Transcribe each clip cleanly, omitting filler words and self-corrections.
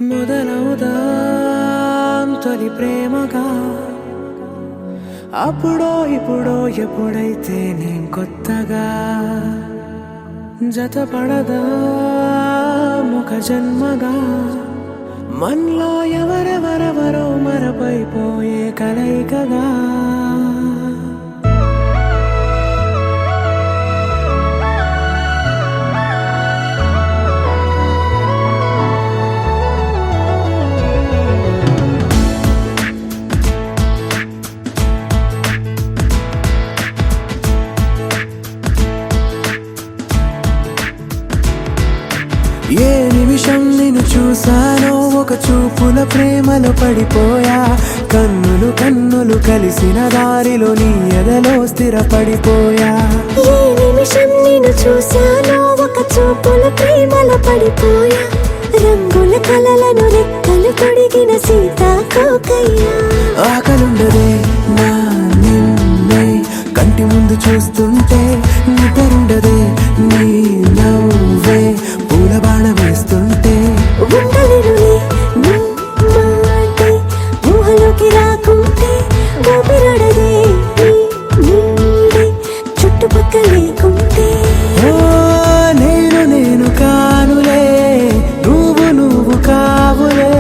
మొదలవుదాం తొలి ప్రేమగా అప్పుడో ఇప్పుడో ఎప్పుడైతే నేను కొత్తగా జతపడదా ముఖ జన్మగా మనలో ఎవరెవరెవరో మరపైపోయే కలయికగా ఏ నిమిషం నిన్ను చూసానో ఒక చూపుల ప్రేమలో పడిపోయా కన్నులు కన్నులు కలిసిన దారిలో నీ ఎదలో స్థిరపడిపోయా ఏ నిమిషం నిన్ను చూసానో ఒక చూపుల ప్రేమలో పడిపోయా రంగుల కలలను రెక్కలు తొడిగిన సీతాకోకయ్యా ఆకలుండదే నా నిన్నే కంటి ముందు చూస్తుంటే నిద్రుండదే నీ నవ్వే పూల బాణ వేస్తుంటే ఉండలేనులే నీ మాటే ఊహలోకి రాకుంటే ఊపిరాడదే నీ నీడే చుట్టుపక్కల లేకుంటే ఓ నేను కానులే నువ్వు కావులే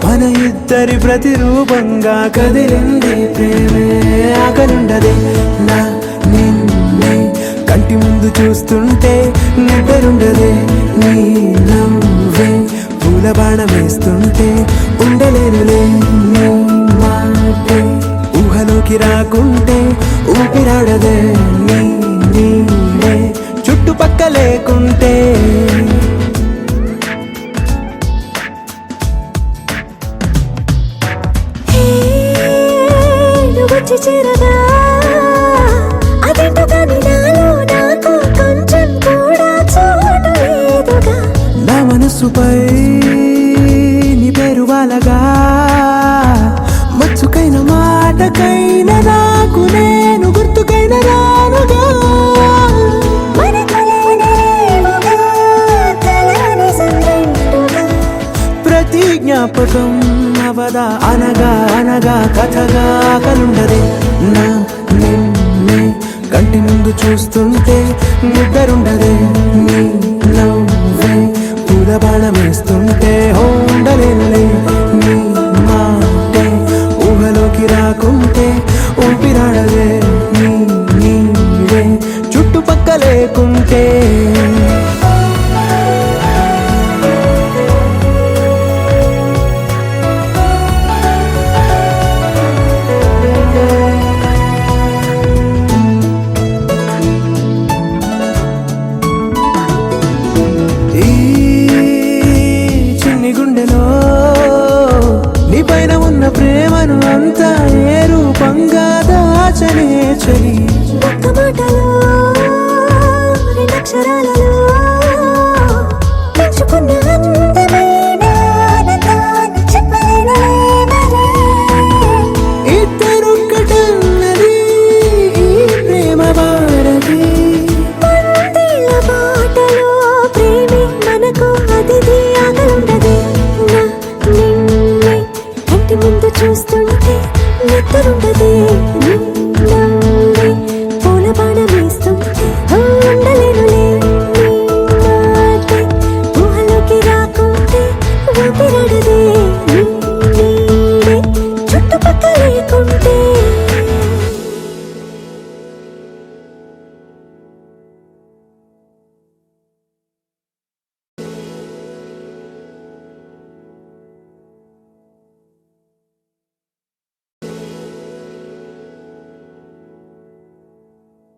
మన ఇద్దరి ప్రతిరూపంగా కదిలింది ప్రేమే ఆకలుండదే నా నిన్నే కంటి ముందు చూస్తుంటే నిద్రుండదే నీ నవ్వే పూల బాణ వేస్తుంటే ఉండలేనులే నీ మాటే ఊహలోకి రాకుంటే ఊపిరాడదే నీ నీడే చుట్టుపక్క లేకుంటే వచ్చి చేరగా అదేంటో కానీ నాలో నాకు కొంచెం కూడా చోటు లేదుగా నా మనస్సుపై నీ పేరు వాలగా మచ్చుకైన మాటకైన నాకు నేను గుర్తుకైన రానుగా మనకులేనేమోగా కలని సంగంటుగా ప్రతి జ్ఞాపకం అవదా అనగా అనగా కథగా కలుండదే నా నిన్నే కంటి ముందు చూస్తుంటే నిద్రుండదే నీ నవ్వే పూల బాణ వేస్తుంటే ఉండలేనులే నీ మాటే ఊహలోకి రాకుంటే ఊపిరాడదే నీ నీడే చుట్టుపక్క లేకుంటే ఈ చిన్ని గుండెలో నీ పైన ఉన్న ప్రేమను అంతా ఏ రూపంగా దాచనే చలి ఒక్క మాటలో రెండక్షరాలలో పెంచుకున్న అందమైన ఆనందాన్ని చెప్పలేనులే మరి. ఇద్దరొక్కటన్నది ఈ ప్రేమ భారతి వందేళ్ల బాటలో ప్రేమే మనకు అతిథి ఆగలుండదే నా నిన్నే కంటి ముందు చూస్తుంటే నిద్రుండదే నీ నవ్వే పూల బాణ వేస్తుంటే ఉండలేనులే నీ మాటే ఊహలోకి రాకుంటే ఊపిరాడదే నీ